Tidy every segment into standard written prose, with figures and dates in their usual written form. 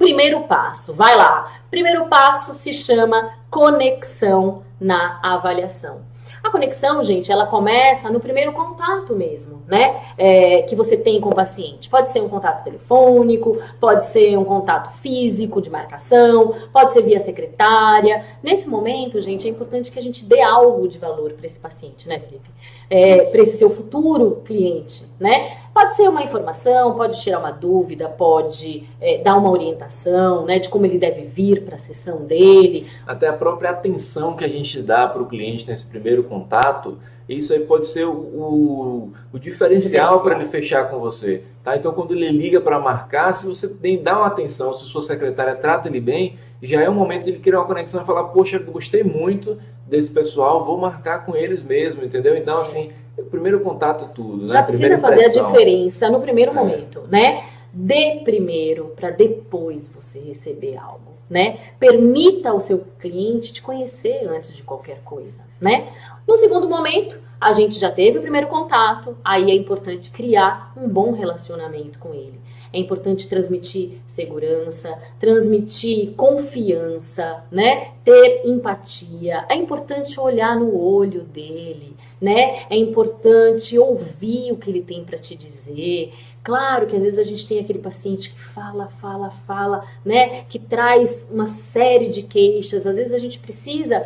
primeiro passo, vai lá. Primeiro passo se chama conexão na avaliação. A conexão, gente, ela começa no primeiro contato mesmo, né? Que você tem com o paciente. Pode ser um contato telefônico, pode ser um contato físico de marcação, pode ser via secretária. Nesse momento, gente, é importante que a gente dê algo de valor para esse paciente, né, Felipe? Para esse seu futuro cliente, né? Pode ser uma informação, pode tirar uma dúvida, pode dar uma orientação, né, de como ele deve vir para a sessão dele. Até a própria atenção que a gente dá para o cliente nesse primeiro contato, isso aí pode ser o diferencial para ele fechar com você. Tá? Então, quando ele liga para marcar, se você dá uma atenção, se sua secretária trata ele bem, já é um momento de ele criar uma conexão e falar, poxa, gostei muito desse pessoal, vou marcar com eles mesmo, entendeu? Então, assim, o primeiro contato é tudo, né? Já precisa fazer a diferença no primeiro momento, né? Dê primeiro para depois você receber algo, né? Permita ao seu cliente te conhecer antes de qualquer coisa, né? No segundo momento, a gente já teve o primeiro contato, aí é importante criar um bom relacionamento com ele. É importante transmitir segurança, transmitir confiança, né? Ter empatia. É importante olhar no olho dele, né? É importante ouvir o que ele tem para te dizer. Claro que às vezes a gente tem aquele paciente que fala, né? Que traz uma série de queixas. Às vezes a gente precisa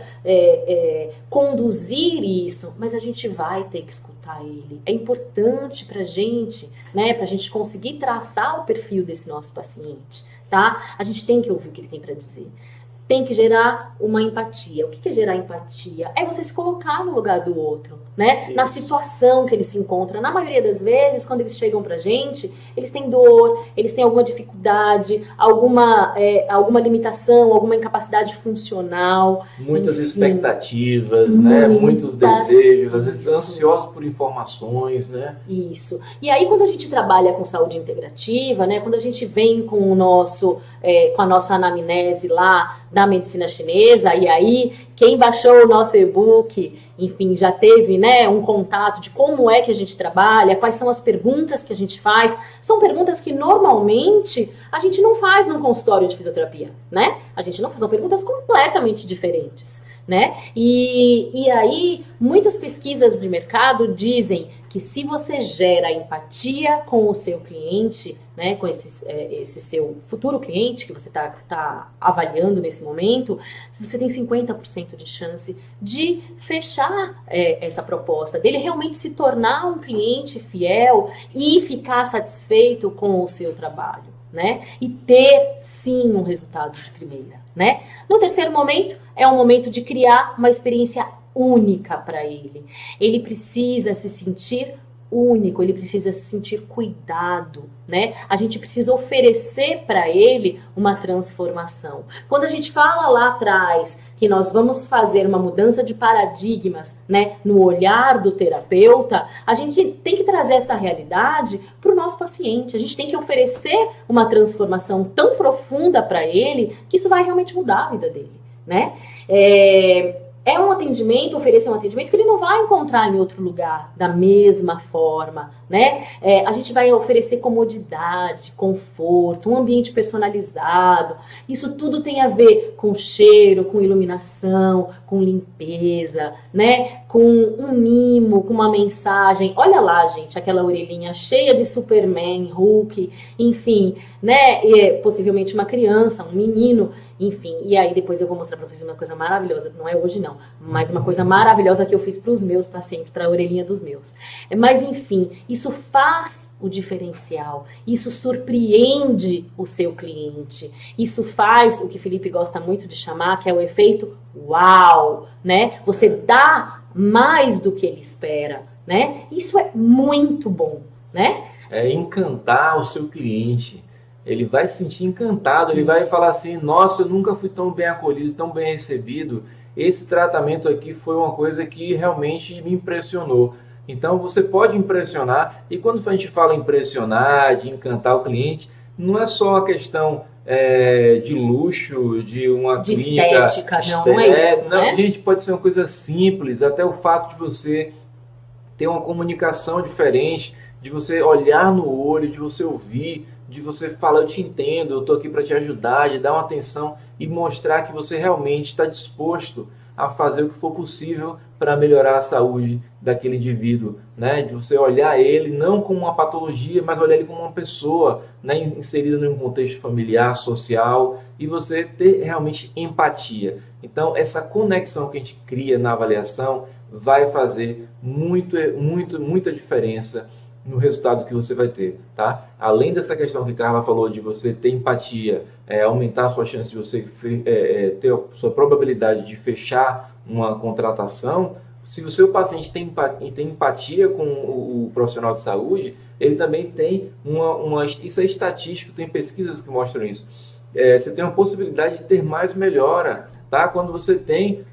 conduzir isso, mas a gente vai ter que escutar ele. É importante pra gente, né? Pra gente conseguir traçar o perfil desse nosso paciente, tá? A gente tem que ouvir o que ele tem para dizer. Tem que gerar uma empatia. O que é gerar empatia? É você se colocar no lugar do outro, né? Isso. Na situação que ele se encontra. Na maioria das vezes, quando eles chegam pra gente, eles têm dor, eles têm alguma dificuldade, alguma limitação, alguma incapacidade funcional. Muitas expectativas, né? Muitos desejos, às vezes ansiosos por informações, né? Isso. E aí, quando a gente trabalha com saúde integrativa, né? Quando a gente vem com o nosso, com a nossa anamnese lá da medicina chinesa, e aí quem baixou o nosso e-book, enfim, já teve, né, um contato de como é que a gente trabalha, quais são as perguntas que a gente faz. São perguntas que normalmente a gente não faz num consultório de fisioterapia, né? A gente não faz, são perguntas completamente diferentes, né? E aí, muitas pesquisas de mercado dizem que se você gera empatia com o seu cliente, né, com esse seu futuro cliente que você tá avaliando nesse momento, você tem 50% de chance de fechar essa proposta, dele realmente se tornar um cliente fiel e ficar satisfeito com o seu trabalho, né? E ter, sim, um resultado de primeira, né? No terceiro momento, é um momento de criar uma experiência única para ele. Ele precisa se sentir único, ele precisa se sentir cuidado, né? A gente precisa oferecer para ele uma transformação. Quando a gente fala lá atrás que nós vamos fazer uma mudança de paradigmas, né, no olhar do terapeuta, a gente tem que trazer essa realidade para o nosso paciente. A gente tem que oferecer uma transformação tão profunda para ele que isso vai realmente mudar a vida dele, né? É um atendimento, oferecer um atendimento que ele não vai encontrar em outro lugar da mesma forma, né? A gente vai oferecer comodidade, conforto, um ambiente personalizado. Isso tudo tem a ver com cheiro, com iluminação, com limpeza, né? Com um mimo, com uma mensagem. Olha lá, gente, aquela orelhinha cheia de Superman, Hulk, enfim, né? Possivelmente uma criança, um menino, enfim. E aí depois eu vou mostrar para vocês uma coisa maravilhosa, não é hoje não, mas uma coisa maravilhosa que eu fiz para os meus pacientes, para a orelhinha dos meus. Mas enfim, isso faz o diferencial, isso surpreende o seu cliente, isso faz o que Felipe gosta muito de chamar, que é o efeito uau, né? Você dá mais do que ele espera, né? Isso é muito bom, né? É encantar o seu cliente. Ele vai se sentir encantado, ele vai falar assim, nossa, eu nunca fui tão bem acolhido, tão bem recebido. Esse tratamento aqui foi uma coisa que realmente me impressionou. Então você pode impressionar, e quando a gente fala impressionar, de encantar o cliente, não é só a questão de luxo, de uma de clínica estética, não é isso, não, né? Gente, pode ser uma coisa simples, até o fato de você ter uma comunicação diferente, de você olhar no olho, de você ouvir, de você falar, eu te entendo, eu estou aqui para te ajudar, de dar uma atenção e mostrar que você realmente está disposto a fazer o que for possível para melhorar a saúde daquele indivíduo, né? De você olhar ele não como uma patologia, mas olhar ele como uma pessoa, né? Inserida em um contexto familiar, social, e você ter realmente empatia. Então, essa conexão que a gente cria na avaliação vai fazer muita diferença no resultado que você vai ter, tá? Além dessa questão que a Carla falou de você ter empatia, aumentar a sua chance de você ter a sua probabilidade de fechar uma contratação, se o seu paciente tem empatia com o profissional de saúde, ele também tem isso é estatístico, tem pesquisas que mostram isso. Você tem uma possibilidade de ter mais melhora, tá? Quando você tem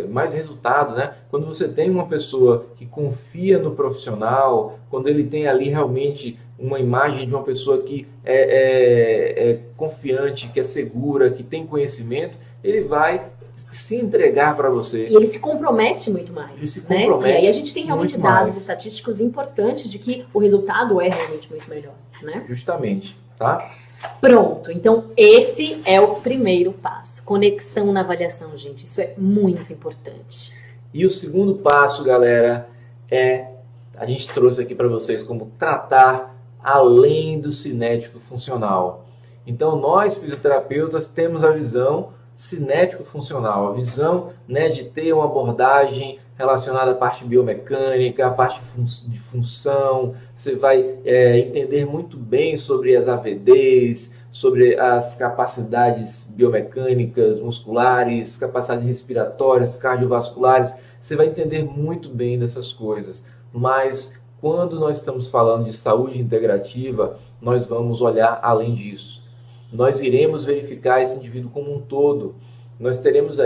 mais resultado, né? Quando você tem uma pessoa que confia no profissional, quando ele tem ali realmente uma imagem de uma pessoa que é confiante, que é segura, que tem conhecimento, ele vai se entregar para você. E ele se compromete muito mais. Ele se compromete. Né? E aí a gente tem realmente dados mais estatísticos importantes de que o resultado é realmente muito melhor, né? Justamente, tá? Pronto, então esse é o primeiro passo. Conexão na avaliação, gente. Isso é muito importante. E o segundo passo, galera, a gente trouxe aqui para vocês como tratar além do cinético funcional. Então, nós, fisioterapeutas, temos a visão cinético-funcional, a visão, né, de ter uma abordagem relacionada à parte biomecânica, à parte de função. Você vai entender muito bem sobre as AVDs, sobre as capacidades biomecânicas, musculares, capacidades respiratórias, cardiovasculares. Você vai entender muito bem dessas coisas. Mas quando nós estamos falando de saúde integrativa, nós vamos olhar além disso. Nós iremos verificar esse indivíduo como um todo. Nós temos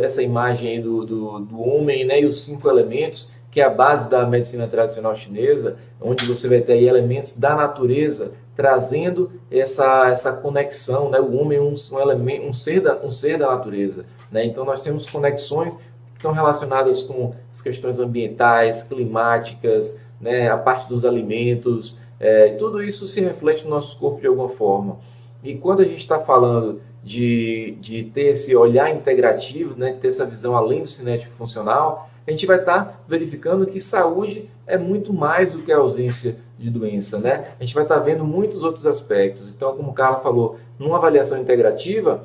essa imagem aí do homem, né, e os 5 elementos, que é a base da medicina tradicional chinesa, onde você vai ter aí elementos da natureza, trazendo essa conexão, né? O homem é um ser da natureza, né? Então nós temos conexões que estão relacionadas com as questões ambientais, climáticas, né, a parte dos alimentos, tudo isso se reflete no nosso corpo de alguma forma. E quando a gente está falando de ter esse olhar integrativo, né, ter essa visão além do cinético funcional, a gente vai estar verificando que saúde é muito mais do que a ausência de doença, né? A gente vai estar vendo muitos outros aspectos. Então, como o Carla falou, numa avaliação integrativa,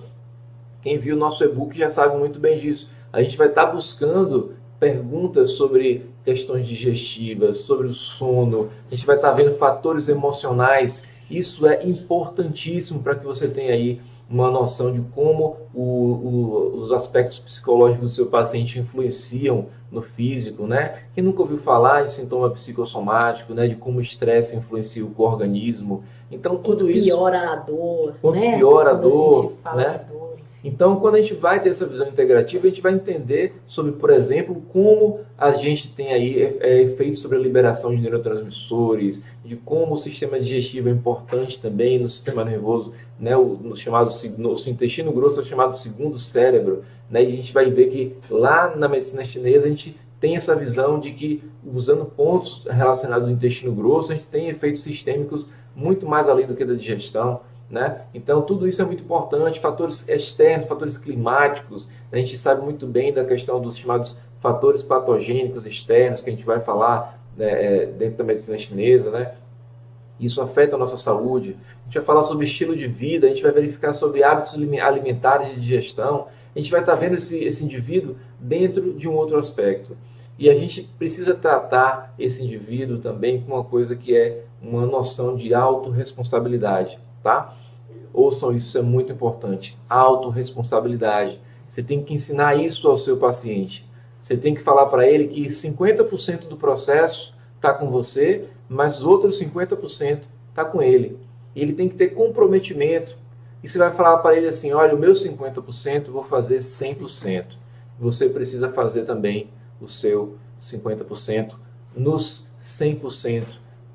quem viu o nosso e-book já sabe muito bem disso. A gente vai estar buscando perguntas sobre questões digestivas, sobre o sono, a gente vai estar vendo fatores emocionais. Isso é importantíssimo para que você tenha aí uma noção de como os aspectos psicológicos do seu paciente influenciam no físico, né? Quem nunca ouviu falar em sintoma psicossomático, né? De como o estresse influencia o organismo. Então, tudo isso... piora a dor, quanto né? piora a Quando dor, a gente fala né? de dor, enfim. Então, quando a gente vai ter essa visão integrativa, a gente vai entender sobre, por exemplo, como a gente tem aí efeitos sobre a liberação de neurotransmissores, de como o sistema digestivo é importante também no sistema nervoso, né? O intestino grosso é o chamado segundo cérebro, né? E a gente vai ver que lá na medicina chinesa a gente tem essa visão de que, usando pontos relacionados ao intestino grosso, a gente tem efeitos sistêmicos muito mais além do que da digestão, né? Então, tudo isso é muito importante. Fatores externos, fatores climáticos, a gente sabe muito bem da questão dos chamados fatores patogênicos externos, que a gente vai falar, né, dentro da medicina chinesa, né? Isso afeta a nossa saúde. A gente vai falar sobre estilo de vida, a gente vai verificar sobre hábitos alimentares de digestão. A gente vai estar vendo esse indivíduo dentro de um outro aspecto. E a gente precisa tratar esse indivíduo também com uma coisa que é uma noção de autorresponsabilidade, tá? Ouçam isso é muito importante. Autorresponsabilidade. Você tem que ensinar isso ao seu paciente. Você tem que falar para ele que 50% do processo está com você, mas os outros 50% está com ele. E ele tem que ter comprometimento. E você vai falar para ele assim, olha, o meu 50% eu vou fazer 100%. Você precisa fazer também o seu 50% nos 100%,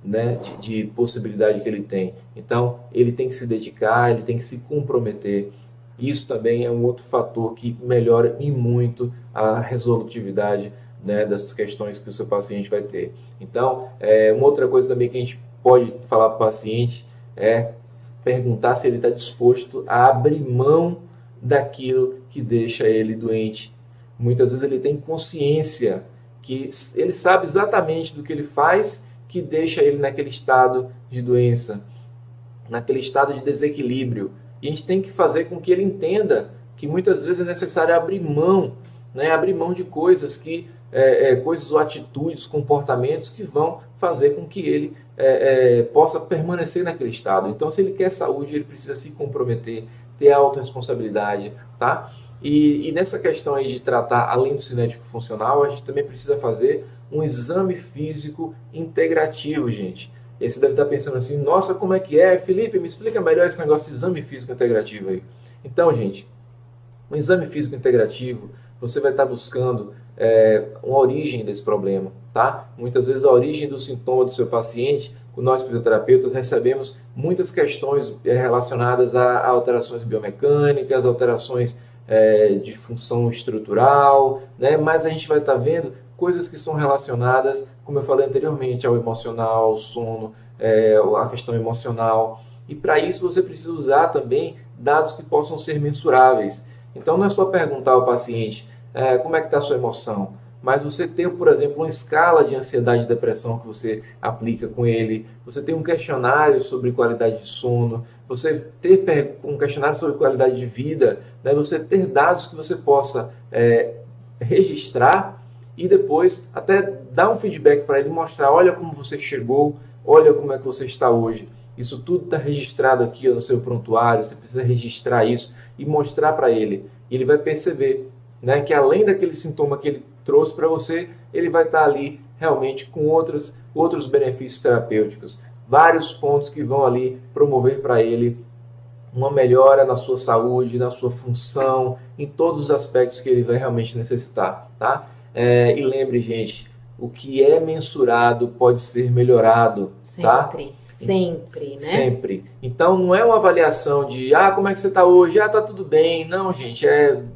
né, de possibilidade que ele tem. Então, ele tem que se dedicar, ele tem que se comprometer. Isso também é um outro fator que melhora e muito a resolutividade, né, das questões que o seu paciente vai ter. Então, uma outra coisa também que a gente pode falar para o paciente é perguntar se ele está disposto a abrir mão daquilo que deixa ele doente. Muitas vezes ele tem consciência, que ele sabe exatamente do que ele faz, que deixa ele naquele estado de doença, naquele estado de desequilíbrio. E a gente tem que fazer com que ele entenda que muitas vezes é necessário abrir mão, né? Abrir mão de coisas coisas ou atitudes, comportamentos que vão fazer com que ele possa permanecer naquele estado. Então, se ele quer saúde, ele precisa se comprometer, ter autorresponsabilidade, tá? E nessa questão aí de tratar, além do cinético funcional, a gente também precisa fazer um exame físico integrativo, gente. E aí você deve estar pensando assim, nossa, como é que é? Felipe, me explica melhor esse negócio de exame físico integrativo aí. Então, gente, um exame físico integrativo, você vai estar buscando uma origem desse problema, tá? Muitas vezes a origem do sintoma do seu paciente, nós fisioterapeutas recebemos muitas questões relacionadas a alterações biomecânicas, alterações de função estrutural, né? Mas a gente vai estar vendo coisas que são relacionadas, como eu falei anteriormente, ao emocional, ao sono, a questão emocional. E para isso você precisa usar também dados que possam ser mensuráveis. Então não é só perguntar ao paciente como é que está a sua emoção, mas você tem, por exemplo, uma escala de ansiedade e depressão que você aplica com ele, você tem um questionário sobre qualidade de sono, você ter um questionário sobre qualidade de vida, né? Você ter dados que você possa registrar e depois até dar um feedback para ele, mostrar, olha como você chegou, olha como é que você está hoje. Isso tudo está registrado aqui no seu prontuário, você precisa registrar isso e mostrar para ele. E ele vai perceber, né, que além daquele sintoma que ele trouxe para você, ele vai estar ali realmente com outros benefícios terapêuticos. Vários pontos que vão ali promover para ele uma melhora na sua saúde, na sua função, em todos os aspectos que ele vai realmente necessitar, tá? E lembre, gente, o que é mensurado pode ser melhorado, tá? Sempre, né? Sempre. Então, não é uma avaliação de, como é que você está hoje? Tá tudo bem. Não, gente,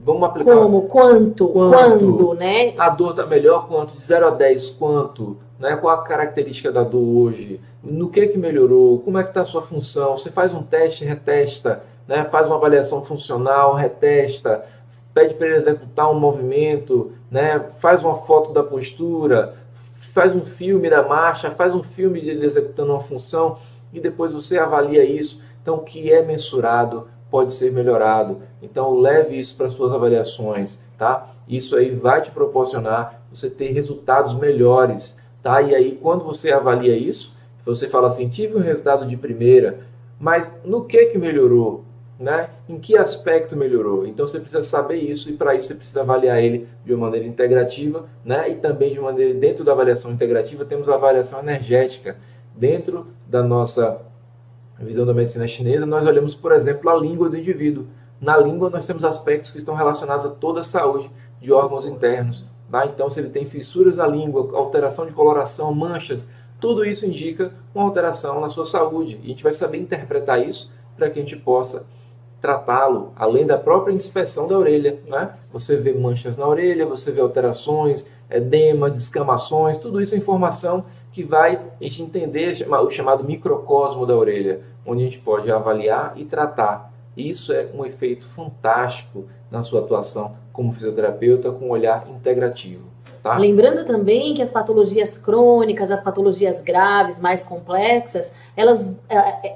vamos aplicar... Como? Quanto? Quando, né? A dor está melhor? Quanto? De 0 a 10, quanto? Né? Qual a característica da dor hoje? No que melhorou? Como é que está a sua função? Você faz um teste, retesta, né? Faz uma avaliação funcional, retesta, pede para ele executar um movimento, né? Faz uma foto da postura, faz um filme da marcha, faz um filme dele executando uma função e depois você avalia isso. Então, o que é mensurado pode ser melhorado. Então, leve isso para suas avaliações, tá? Isso aí vai te proporcionar você ter resultados melhores, tá? E aí, quando você avalia isso, você fala assim, tive um resultado de primeira, mas no que melhorou? Né? Em que aspecto melhorou? Então você precisa saber isso e para isso você precisa avaliar ele de uma maneira integrativa, né? E também de maneira, dentro da avaliação integrativa temos a avaliação energética. Dentro da nossa visão da medicina chinesa, nós olhamos, por exemplo, a língua do indivíduo. Na língua nós temos aspectos que estão relacionados a toda a saúde de órgãos internos, tá? Então se ele tem fissuras na língua, alteração de coloração, manchas, tudo isso indica uma alteração na sua saúde. E a gente vai saber interpretar isso para que a gente possa tratá-lo, além da própria inspeção da orelha, né? Você vê manchas na orelha, você vê alterações, edema, descamações, tudo isso é informação que vai a gente entender o chamado microcosmo da orelha, onde a gente pode avaliar e tratar. Isso é um efeito fantástico na sua atuação como fisioterapeuta com um olhar integrativo. Tá? Lembrando também que as patologias crônicas, as patologias graves, mais complexas,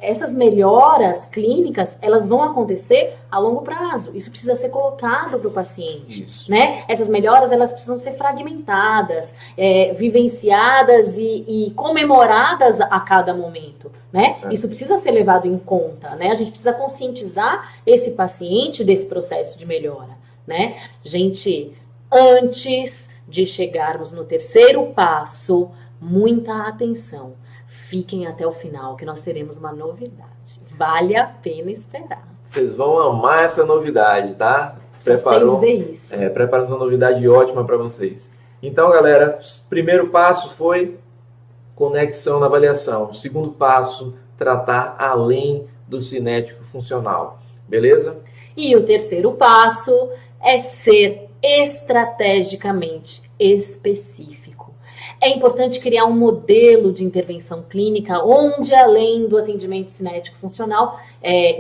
essas melhoras clínicas, elas vão acontecer a longo prazo. Isso precisa ser colocado para o paciente. Né? Essas melhoras, elas precisam ser fragmentadas, vivenciadas e comemoradas a cada momento. Né? Isso precisa ser levado em conta. Né? A gente precisa conscientizar esse paciente desse processo de melhora. Né? Gente, antes de chegarmos no terceiro passo, muita atenção. Fiquem até o final, que nós teremos uma novidade. Vale a pena esperar. Vocês vão amar essa novidade, tá? Preparamos isso. Preparamos uma novidade ótima para vocês. Então, galera, o primeiro passo foi conexão na avaliação. O segundo passo, tratar além do cinético funcional. Beleza? E o terceiro passo é ser estrategicamente específico. É importante criar um modelo de intervenção clínica onde, além do atendimento cinético funcional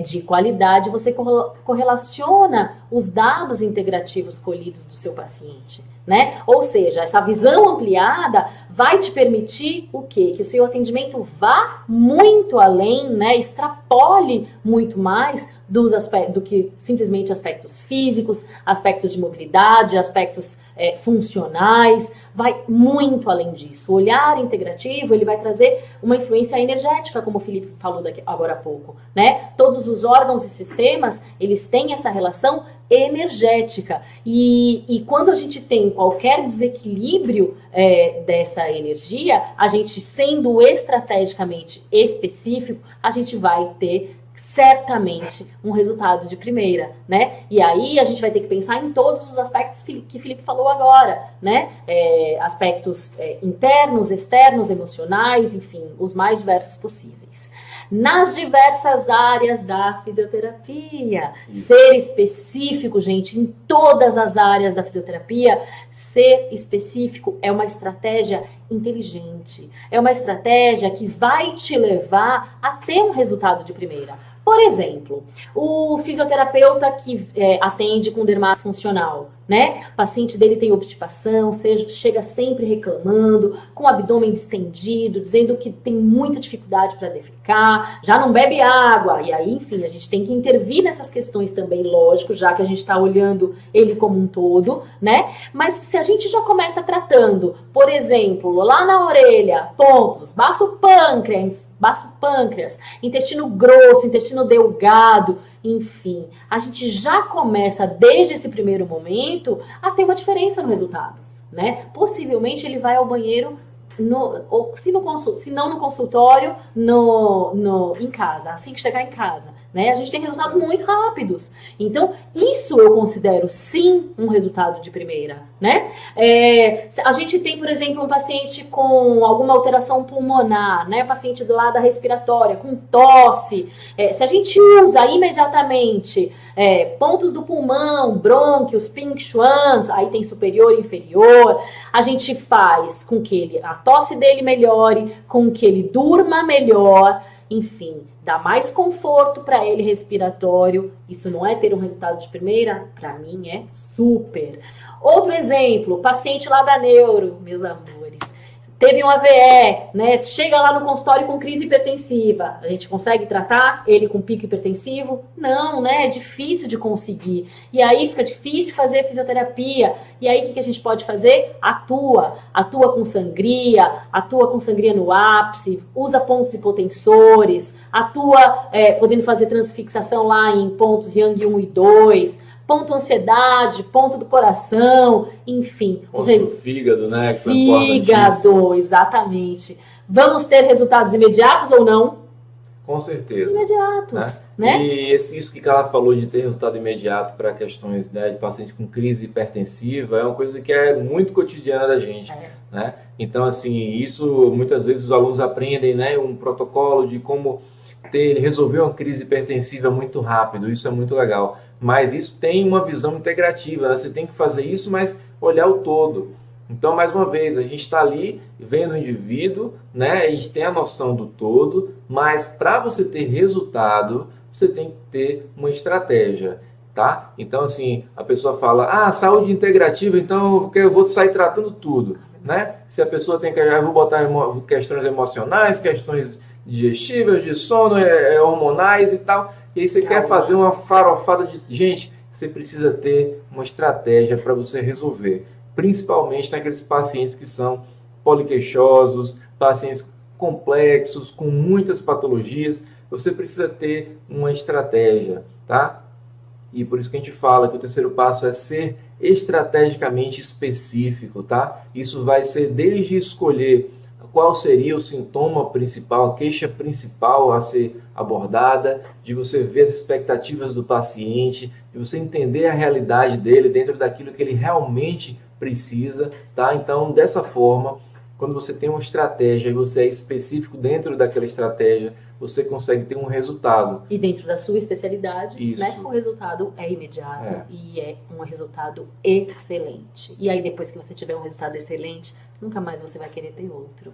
de qualidade, você correlaciona os dados integrativos colhidos do seu paciente, né? Ou seja, essa visão ampliada vai te permitir o quê? Que o seu atendimento vá muito além, né? Extrapole muito mais do que simplesmente aspectos físicos, aspectos de mobilidade, aspectos funcionais, vai muito além disso. O olhar integrativo, ele vai trazer uma influência energética, como o Felipe falou agora há pouco, né? Todos os órgãos e sistemas, eles têm essa relação energética. E quando a gente tem qualquer desequilíbrio dessa energia, a gente, sendo estrategicamente específico, a gente vai ter certamente um resultado de primeira, né? E aí a gente vai ter que pensar em todos os aspectos que Felipe falou agora, né? Aspectos internos, externos, emocionais, enfim, os mais diversos possíveis. Nas diversas áreas da fisioterapia. Ser específico, gente, em todas as áreas da fisioterapia, ser específico é uma estratégia inteligente. É uma estratégia que vai te levar a ter um resultado de primeira. Por exemplo, o fisioterapeuta que atende com dermatite funcional, né? O paciente dele tem obstipação, chega sempre reclamando, com o abdômen distendido, dizendo que tem muita dificuldade para defecar, já não bebe água. E aí, enfim, a gente tem que intervir nessas questões também, lógico, já que a gente está olhando ele como um todo, né? Mas se a gente já começa tratando, por exemplo, lá na orelha, pontos, baço pâncreas, intestino grosso, intestino delgado, enfim, a gente já começa desde esse primeiro momento a ter uma diferença no resultado, né? Possivelmente ele vai ao banheiro, se não no consultório, em casa, assim que chegar em casa, né? A gente tem resultados muito rápidos. Então, isso eu considero sim um resultado de primeira, né? A gente tem, por exemplo, um paciente com alguma alteração pulmonar, né? Paciente do lado da respiratória, com tosse. Se a gente usa imediatamente pontos do pulmão, brônquios, pink schwanz, aí tem superior e inferior, a gente faz com que a tosse dele melhore, com que ele durma melhor, enfim, dá mais conforto para ele respiratório. Isso não é ter um resultado de primeira? Para mim é super. Outro exemplo, paciente lá da neuro, meus amores, teve um AVE, né? Chega lá no consultório com crise hipertensiva. A gente consegue tratar ele com pico hipertensivo? Não, né? É difícil de conseguir. E aí fica difícil fazer fisioterapia. E aí o que a gente pode fazer? Atua com sangria no ápice, usa pontos hipotensores, atua podendo fazer transfixação lá em pontos Yang 1 e 2, ponto ansiedade, ponto do coração, enfim. Ponto do fígado, né? Fígado, exatamente. Vamos ter resultados imediatos ou não? Com certeza. Imediatos, né? E isso que ela falou de ter resultado imediato para questões, né, de paciente com crise hipertensiva é uma coisa que é muito cotidiana da gente, né? Então, assim, isso muitas vezes os alunos aprendem, né, um protocolo de como resolver uma crise hipertensiva muito rápido, isso é muito legal. Mas isso tem uma visão integrativa, né? Você tem que fazer isso, mas olhar o todo. Então, mais uma vez, a gente está ali vendo o indivíduo, né? A gente tem a noção do todo, mas para você ter resultado, você tem que ter uma estratégia, tá? Então, assim, a pessoa fala, saúde integrativa, então eu vou sair tratando tudo, né? Se a pessoa tem que, eu vou botar questões emocionais, questões digestivas, de sono, hormonais e tal, e aí você quer fazer uma farofada de... Gente, você precisa ter uma estratégia para você resolver, principalmente naqueles pacientes que são poliqueixosos, pacientes complexos, com muitas patologias, você precisa ter uma estratégia, tá? E por isso que a gente fala que o terceiro passo é ser estrategicamente específico, tá? Isso vai ser desde escolher qual seria o sintoma principal, a queixa principal a ser abordada, de você ver as expectativas do paciente, de você entender a realidade dele dentro daquilo que ele realmente precisa, tá? Então, dessa forma, quando você tem uma estratégia e você é específico dentro daquela estratégia, você consegue ter um resultado. E dentro da sua especialidade, Isso. né, o resultado é imediato e é um resultado excelente. E aí depois que você tiver um resultado excelente, nunca mais você vai querer ter outro.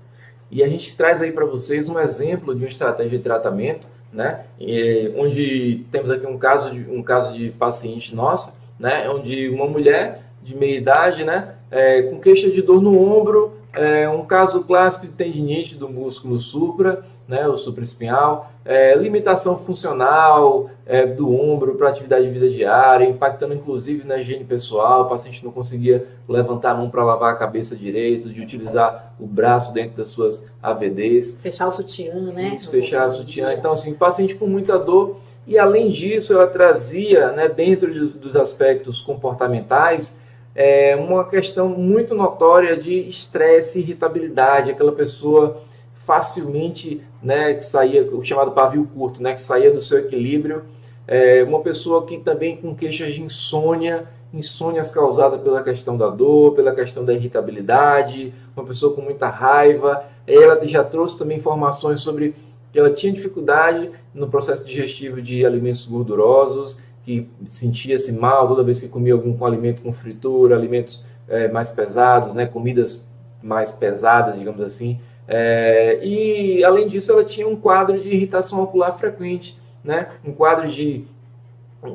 E a gente traz aí para vocês um exemplo de uma estratégia de tratamento, né, onde temos aqui um caso de paciente nossa, né, onde uma mulher de meia idade, né, com queixa de dor no ombro, um caso clássico de tendinite do músculo supra, né, o supraespinhal, limitação funcional do ombro para atividade de vida diária, impactando inclusive na higiene pessoal, o paciente não conseguia levantar a mão para lavar a cabeça direito, de utilizar o braço dentro das suas AVDs. Fechar o sutiã, né? Isso, fechar o sutiã. Então, assim, paciente com muita dor, e além disso, ela trazia, né, dentro dos aspectos comportamentais, uma questão muito notória de estresse e irritabilidade, aquela pessoa facilmente, né, que saía, o chamado pavio curto, né, que saía do seu equilíbrio, uma pessoa que também com queixas de insônias causadas pela questão da dor, pela questão da irritabilidade, uma pessoa com muita raiva. Ela já trouxe também informações sobre que ela tinha dificuldade no processo digestivo de alimentos gordurosos, que sentia-se mal toda vez que comia algum alimento com fritura, alimentos mais pesados, né, comidas mais pesadas, digamos assim. E, além disso, ela tinha um quadro de irritação ocular frequente, né, um quadro de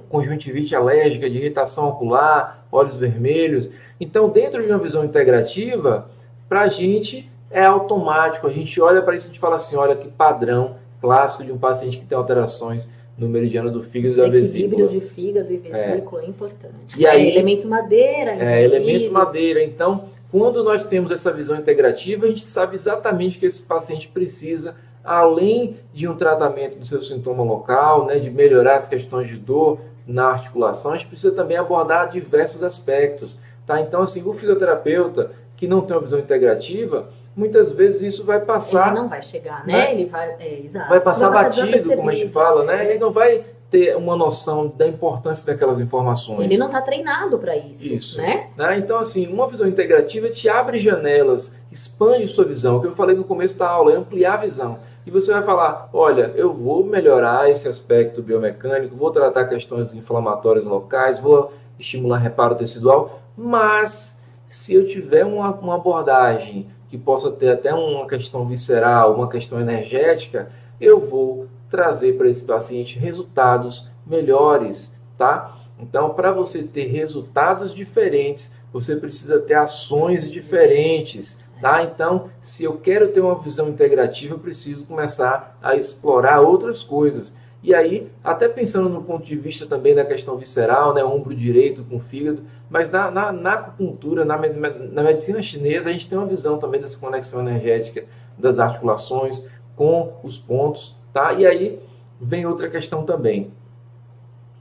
conjuntivite alérgica, de irritação ocular, olhos vermelhos. Então, dentro de uma visão integrativa, para a gente é automático. A gente olha para isso e a gente fala assim, olha que padrão clássico de um paciente que tem alterações no meridiano do fígado e da vesícula. Equilíbrio de fígado e vesícula é importante. E aí, elemento madeira. Elemento madeira. Então, quando nós temos essa visão integrativa, a gente sabe exatamente o que esse paciente precisa, além de um tratamento do seu sintoma local, né, de melhorar as questões de dor na articulação, a gente precisa também abordar diversos aspectos. Tá? Então, assim, o fisioterapeuta que não tem uma visão integrativa, muitas vezes isso vai passar... Ele não vai chegar, né? Ele vai... exato. Vai passar batido, como a gente fala, né? Ele não vai ter uma noção da importância daquelas informações. Ele não está treinado para isso, né? Então, assim, uma visão integrativa te abre janelas, expande sua visão. O que eu falei no começo da aula é ampliar a visão. E você vai falar, olha, eu vou melhorar esse aspecto biomecânico, vou tratar questões inflamatórias locais, vou estimular reparo tecidual, mas se eu tiver uma abordagem que possa ter até uma questão visceral, uma questão energética, eu vou trazer para esse paciente resultados melhores, tá? Então, para você ter resultados diferentes, você precisa ter ações diferentes, tá? Então, se eu quero ter uma visão integrativa, eu preciso começar a explorar outras coisas. E aí, até pensando no ponto de vista também da questão visceral, né, ombro direito com fígado, mas na acupuntura, na medicina chinesa, a gente tem uma visão também dessa conexão energética das articulações com os pontos, tá? E aí vem outra questão também.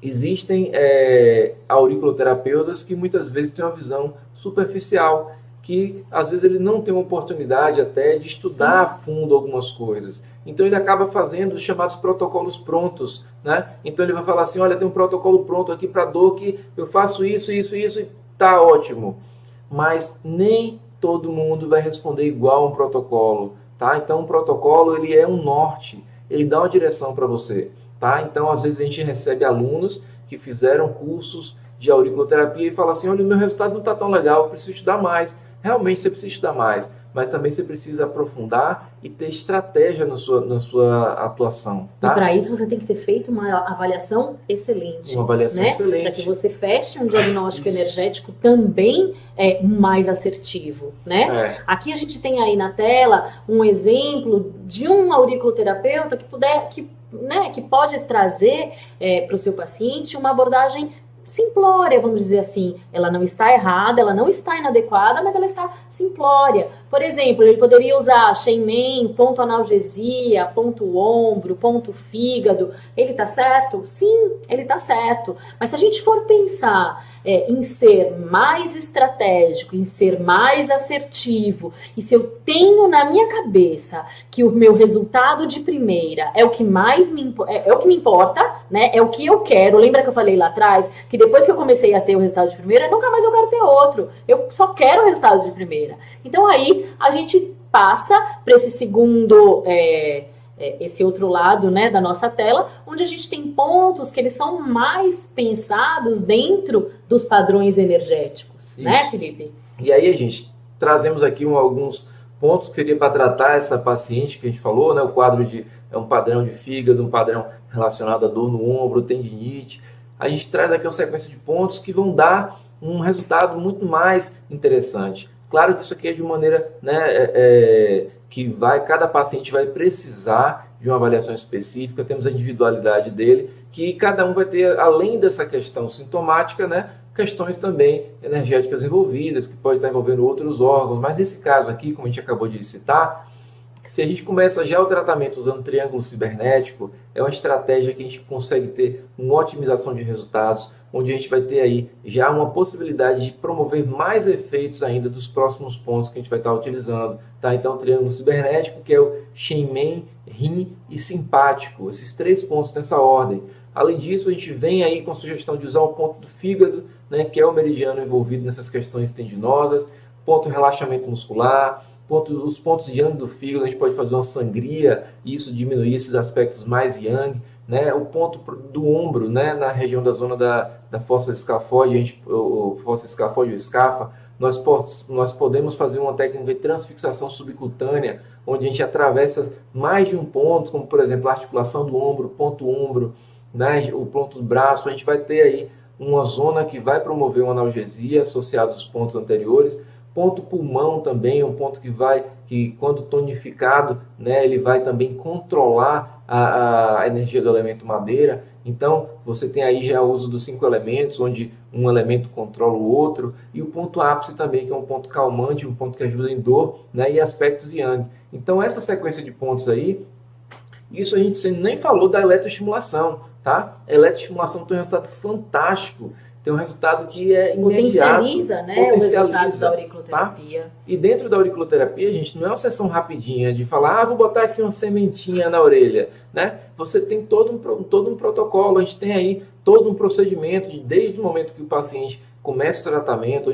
Existem auriculoterapeutas que muitas vezes têm uma visão superficial, que às vezes ele não tem uma oportunidade até de estudar a fundo algumas coisas. Então ele acaba fazendo os chamados protocolos prontos, né? Então ele vai falar assim, olha, tem um protocolo pronto aqui para dor que eu faço isso e tá ótimo. Mas nem todo mundo vai responder igual a um protocolo, tá? Então um protocolo, ele é um norte, ele dá uma direção para você, tá? Então às vezes a gente recebe alunos que fizeram cursos de auriculoterapia e falam assim, olha, o meu resultado não está tão legal, eu preciso estudar mais. Realmente você precisa estudar mais, mas também você precisa aprofundar e ter estratégia na sua atuação. Tá? E para isso você tem que ter feito uma avaliação excelente. Uma avaliação excelente. Para que você feche um diagnóstico energético também mais assertivo. Né? Aqui a gente tem aí na tela um exemplo de um auriculoterapeuta que pode trazer para o seu paciente uma abordagem simplória, vamos dizer assim. Ela não está errada, ela não está inadequada, mas ela está simplória. Por exemplo, ele poderia usar Shenmen, ponto analgesia, ponto ombro, ponto fígado. Ele está certo? Sim, ele está certo. Mas se a gente for pensar em ser mais estratégico, em ser mais assertivo, e se eu tenho na minha cabeça que o meu resultado de primeira é o que mais me importa, né? É o que eu quero. Lembra que eu falei lá atrás que depois que eu comecei a ter o resultado de primeira, nunca mais eu quero ter outro. Eu só quero o resultado de primeira. Então aí a gente passa para esse segundo, esse outro lado, né, da nossa tela, onde a gente tem pontos que eles são mais pensados dentro dos padrões energéticos, né, Felipe? E aí, gente, trazemos aqui alguns pontos que seria para tratar essa paciente que a gente falou, né, o quadro é um padrão de fígado, um padrão relacionado à dor no ombro, tendinite. A gente traz aqui uma sequência de pontos que vão dar um resultado muito mais interessante. Claro que isso aqui é de maneira, né, que cada paciente vai precisar de uma avaliação específica, temos a individualidade dele, que cada um vai ter, além dessa questão sintomática, né, questões também energéticas envolvidas, que pode estar envolvendo outros órgãos, mas nesse caso aqui, como a gente acabou de citar, se a gente começa já o tratamento usando triângulo cibernético, é uma estratégia que a gente consegue ter uma otimização de resultados, onde a gente vai ter aí já uma possibilidade de promover mais efeitos ainda dos próximos pontos que a gente vai estar utilizando. Tá? Então, o triângulo cibernético, que é o Shenmen, Rim e simpático, esses 3 pontos nessa ordem. Além disso, a gente vem aí com a sugestão de usar o ponto do fígado, né, que é o meridiano envolvido nessas questões tendinosas, ponto de relaxamento muscular, os pontos yang do fígado, a gente pode fazer uma sangria e isso diminuir esses aspectos mais yang, né? O ponto do ombro, né, na região da zona da fossa escafoide, fossa escafoide ou escafa, nós podemos fazer uma técnica de transfixação subcutânea, onde a gente atravessa mais de um ponto, como por exemplo a articulação do ombro, né, o ponto do braço. A gente vai ter aí uma zona que vai promover uma analgesia associada aos pontos anteriores. Ponto pulmão também é um ponto que quando tonificado, né, ele vai também controlar a energia do elemento madeira. Então, você tem aí já o uso dos 5 elementos, onde um elemento controla o outro. E o ponto ápice também, que é um ponto calmante, um ponto que ajuda em dor, né, e aspectos yang. Então, essa sequência de pontos aí, isso a gente nem falou da eletroestimulação, tá? A eletroestimulação tem um resultado fantástico. Tem um resultado que é imediato. Potencializa, né, o resultado da auriculoterapia. Tá? E dentro da auriculoterapia, gente, não é uma sessão rapidinha de falar, vou botar aqui uma sementinha na orelha, né? Você tem todo um protocolo, a gente tem aí todo um procedimento, desde o momento que o paciente começa o tratamento,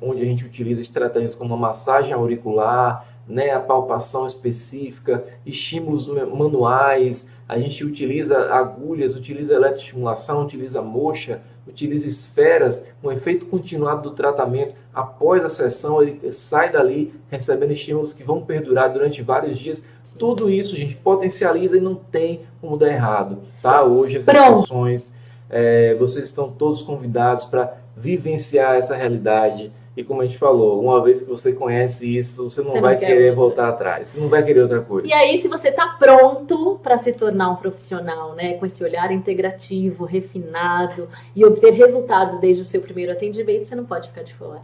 onde a gente utiliza estratégias como a massagem auricular, né, a palpação específica, estímulos manuais, a gente utiliza agulhas, utiliza eletroestimulação, utiliza moxa, utiliza esferas, um efeito continuado do tratamento. Após a sessão, ele sai dali recebendo estímulos que vão perdurar durante vários dias. Tudo isso, gente, potencializa e não tem como dar errado. Tá? Hoje, essas sessões, vocês estão todos convidados para vivenciar essa realidade. E como a gente falou, uma vez que você conhece isso, você não vai querer voltar atrás. Você não vai querer outra coisa. E aí, se você está pronto para se tornar um profissional, né, com esse olhar integrativo, refinado e obter resultados desde o seu primeiro atendimento, você não pode ficar de fora.